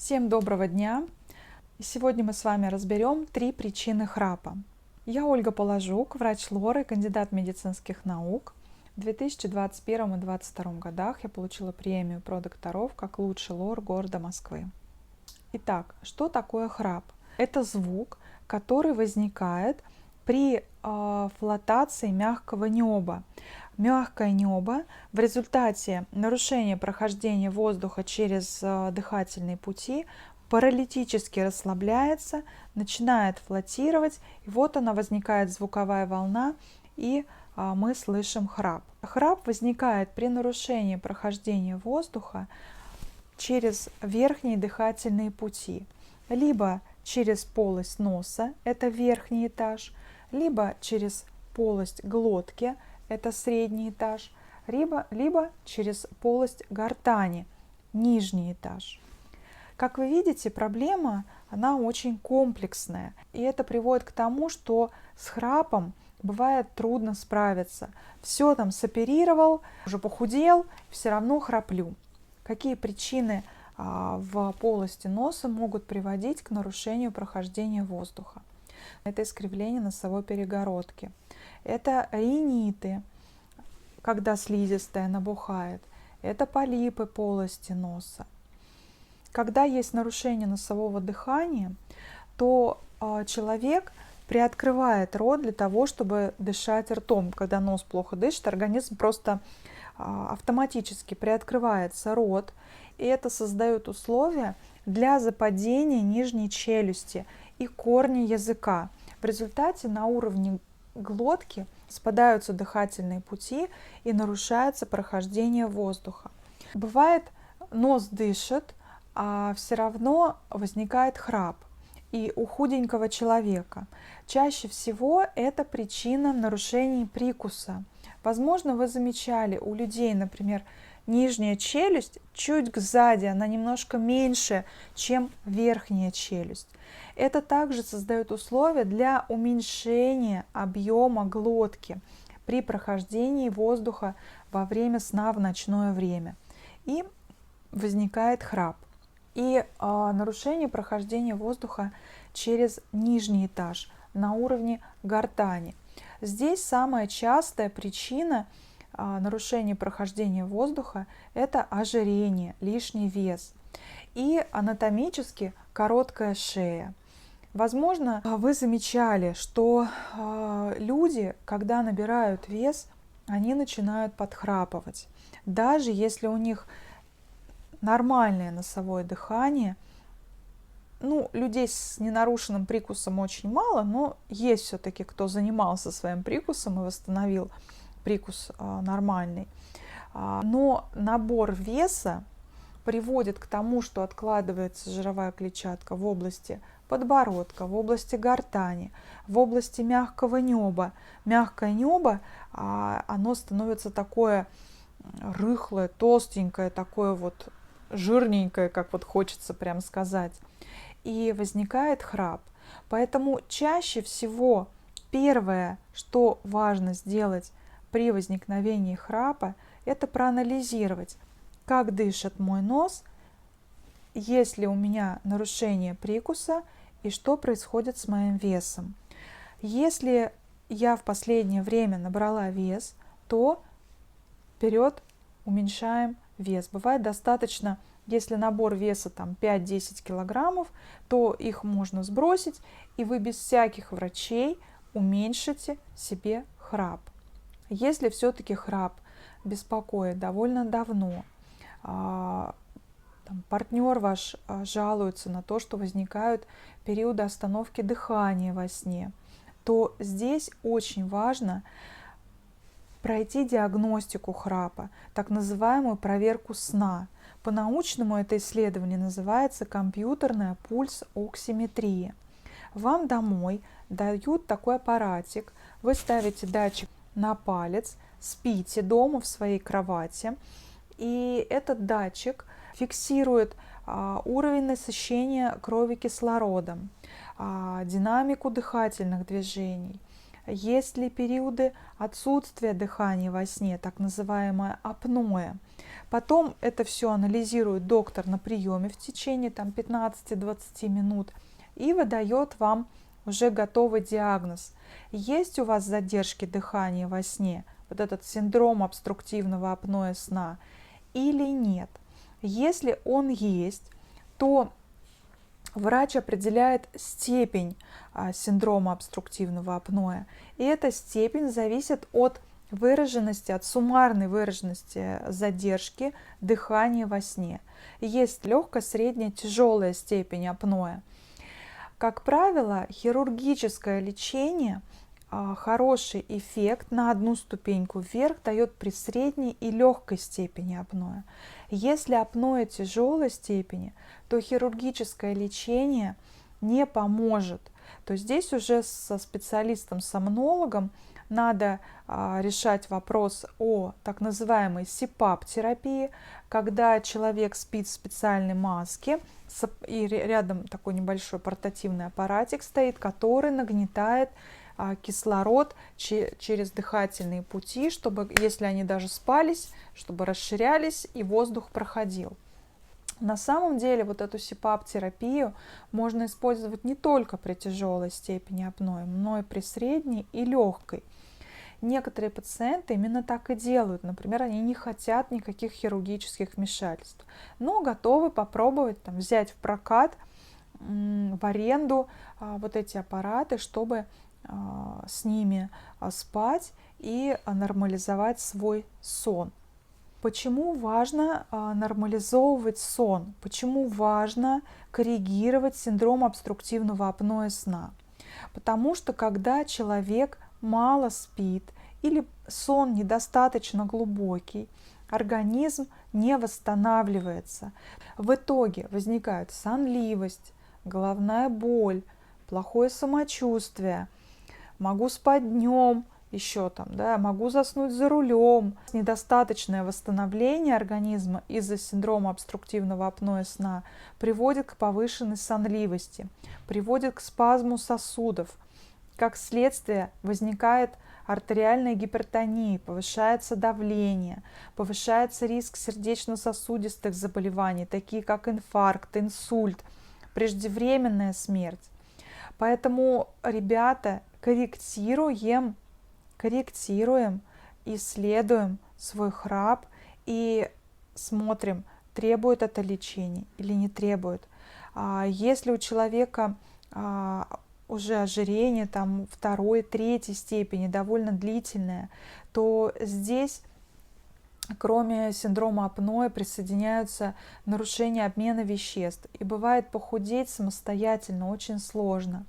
Всем доброго дня! И сегодня мы с вами разберем 3 причины храпа. Я Ольга Положук, врач-лор и кандидат медицинских наук. В 2021 и 2022 годах я получила премию про докторов как лучший лор города Москвы. Итак, что такое храп? Это звук, который возникает при флотации мягкого неба. Мягкое небо в результате нарушения прохождения воздуха через дыхательные пути паралитически расслабляется, начинает флотировать, и вот она возникает звуковая волна, и мы слышим храп. Храп возникает при нарушении прохождения воздуха через верхние дыхательные пути, либо через полость носа, это верхний этаж, либо через полость глотки, это средний этаж, либо через полость гортани, нижний этаж. Как вы видите, проблема, она очень комплексная, и это приводит к тому, что с храпом бывает трудно справиться. Все там соперировал, уже похудел, все равно храплю. Какие причины в полости носа могут приводить к нарушению прохождения воздуха? Это искривление носовой перегородки. Это риниты, когда слизистая набухает. Это полипы полости носа. Когда есть нарушение носового дыхания, то человек приоткрывает рот для того, чтобы дышать ртом. Когда нос плохо дышит, организм просто автоматически приоткрывается рот, и это создает условия для западения нижней челюсти и корня языка. В результате на уровне глотки спадаются дыхательные пути и нарушается прохождение воздуха. Бывает, нос дышит, а все равно возникает храп и у худенького человека. Чаще всего это причина нарушений прикуса. Возможно, вы замечали у людей, например, нижняя челюсть чуть сзади, она немножко меньше, чем верхняя челюсть. Это также создает условия для уменьшения объема глотки при прохождении воздуха во время сна в ночное время. И возникает храп. И нарушение прохождения воздуха через нижний этаж на уровне гортани. Здесь самая частая причина нарушения прохождения воздуха – это ожирение, лишний вес и анатомически короткая шея. Возможно, вы замечали, что люди, когда набирают вес, они начинают подхрапывать. Даже если у них нормальное носовое дыхание, людей с ненарушенным прикусом очень мало, но есть все-таки, кто занимался своим прикусом и восстановил прикус нормальный. Но набор веса приводит к тому, что откладывается жировая клетчатка в области подбородка, в области гортани, в области мягкого неба. Мягкое небо, оно становится такое рыхлое, толстенькое, такое вот жирненькое, как вот хочется прям сказать. И возникает храп. Поэтому чаще всего первое, что важно сделать при возникновении храпа, это проанализировать, как дышит мой нос, есть ли у меня нарушение прикуса и что происходит с моим весом. Если я в последнее время набрала вес, то вперед уменьшаем вес. Бывает достаточно, если набор веса там 5-10 килограммов, то их можно сбросить, и вы без всяких врачей уменьшите себе храп. Если все-таки храп беспокоит довольно давно, партнер ваш жалуется на то, что возникают периоды остановки дыхания во сне, то здесь очень важно пройти диагностику храпа, так называемую проверку сна. По-научному это исследование называется компьютерная пульс-оксиметрия. Вам домой дают такой аппаратик, вы ставите датчик на палец, спите дома в своей кровати, и этот датчик фиксирует уровень насыщения крови кислородом, динамику дыхательных движений, есть ли периоды отсутствия дыхания во сне, так называемое апноэ. Потом это все анализирует доктор на приеме в течение 15-20 минут и выдает вам уже готовый диагноз. Есть у вас задержки дыхания во сне, вот этот синдром обструктивного апноэ сна, или нет. Если он есть, то врач определяет степень синдрома обструктивного апноэ. И эта степень зависит от выраженности, от суммарной выраженности задержки дыхания во сне. Есть легкая, средняя, тяжелая степень апноэ. Как правило, хирургическое лечение хороший эффект на одну ступеньку вверх дает при средней и легкой степени апноэ. Если апноэ тяжелой степени, то хирургическое лечение не поможет. То здесь уже со специалистом, сомнологом надо решать вопрос о так называемой СИПАП-терапии, когда человек спит в специальной маске, и рядом такой небольшой портативный аппаратик стоит, который нагнетает кислород через дыхательные пути, чтобы, если они даже спались, чтобы расширялись и воздух проходил. На самом деле вот эту СИПАП-терапию можно использовать не только при тяжелой степени апноэ, но и при средней и легкой. Некоторые пациенты именно так и делают. Например, они не хотят никаких хирургических вмешательств, но готовы попробовать взять в прокат, в аренду вот эти аппараты, чтобы с ними спать и нормализовать свой сон. Почему важно нормализовывать сон? Почему важно коррегировать синдром обструктивного апноэ сна? Потому что когда человек мало спит или сон недостаточно глубокий, организм не восстанавливается. В итоге возникает сонливость, головная боль, плохое самочувствие. Могу спать днем, еще могу заснуть за рулем. Недостаточное восстановление организма из-за синдрома обструктивного апноэ сна приводит к повышенной сонливости, приводит к спазму сосудов. Как следствие возникает артериальная гипертония, повышается давление, повышается риск сердечно-сосудистых заболеваний, такие как инфаркт, инсульт, преждевременная смерть. Поэтому, ребята, корректируем, исследуем свой храп и смотрим, требует это лечение или не требует. Если у человека уже ожирение второй, третьей степени, довольно длительное, то здесь, кроме синдрома апноэ, присоединяются нарушения обмена веществ. И бывает похудеть самостоятельно очень сложно.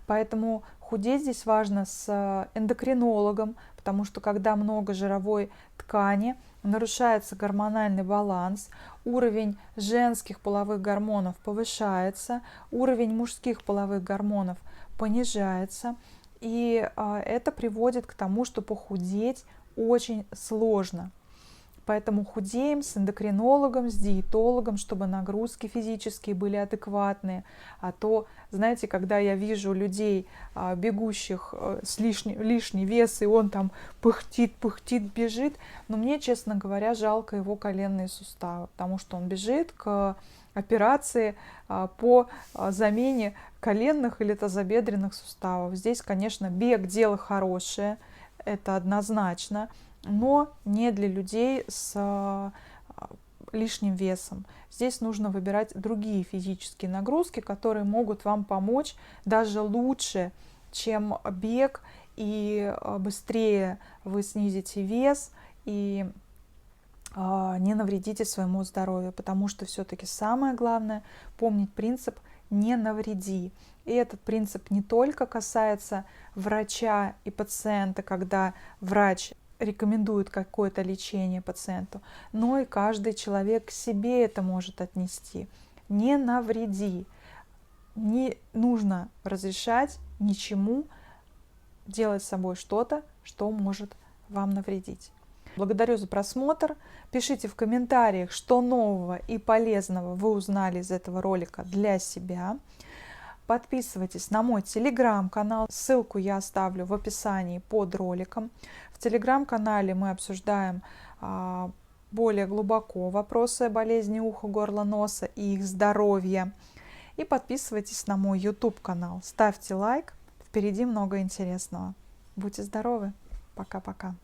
Поэтому худеть здесь важно с эндокринологом, потому что когда много жировой ткани, нарушается гормональный баланс, уровень женских половых гормонов повышается, уровень мужских половых гормонов понижается, и это приводит к тому, что похудеть очень сложно. Поэтому худеем с эндокринологом, с диетологом, чтобы нагрузки физические были адекватные. А то, знаете, когда я вижу людей, бегущих с лишний вес, и он пыхтит, бежит, но мне, честно говоря, жалко его коленные суставы, потому что он бежит к операции по замене коленных или тазобедренных суставов. Здесь, конечно, бег – дело хорошее, это однозначно, но не для людей с лишним весом. Здесь нужно выбирать другие физические нагрузки, которые могут вам помочь даже лучше, чем бег, и быстрее вы снизите вес и не навредите своему здоровью, потому что все-таки самое главное помнить принцип «не навреди». И этот принцип не только касается врача и пациента, когда врач рекомендует какое-то лечение пациенту, но и каждый человек к себе это может отнести. Не навреди. Не нужно разрешать ничему делать с собой что-то, что может вам навредить. Благодарю за просмотр. Пишите в комментариях, что нового и полезного вы узнали из этого ролика для себя. Подписывайтесь на мой телеграм-канал, ссылку я оставлю в описании под роликом. В телеграм-канале мы обсуждаем более глубоко вопросы болезни уха, горла, носа и их здоровья. И подписывайтесь на мой YouTube канал, ставьте лайк, впереди много интересного. Будьте здоровы, пока-пока.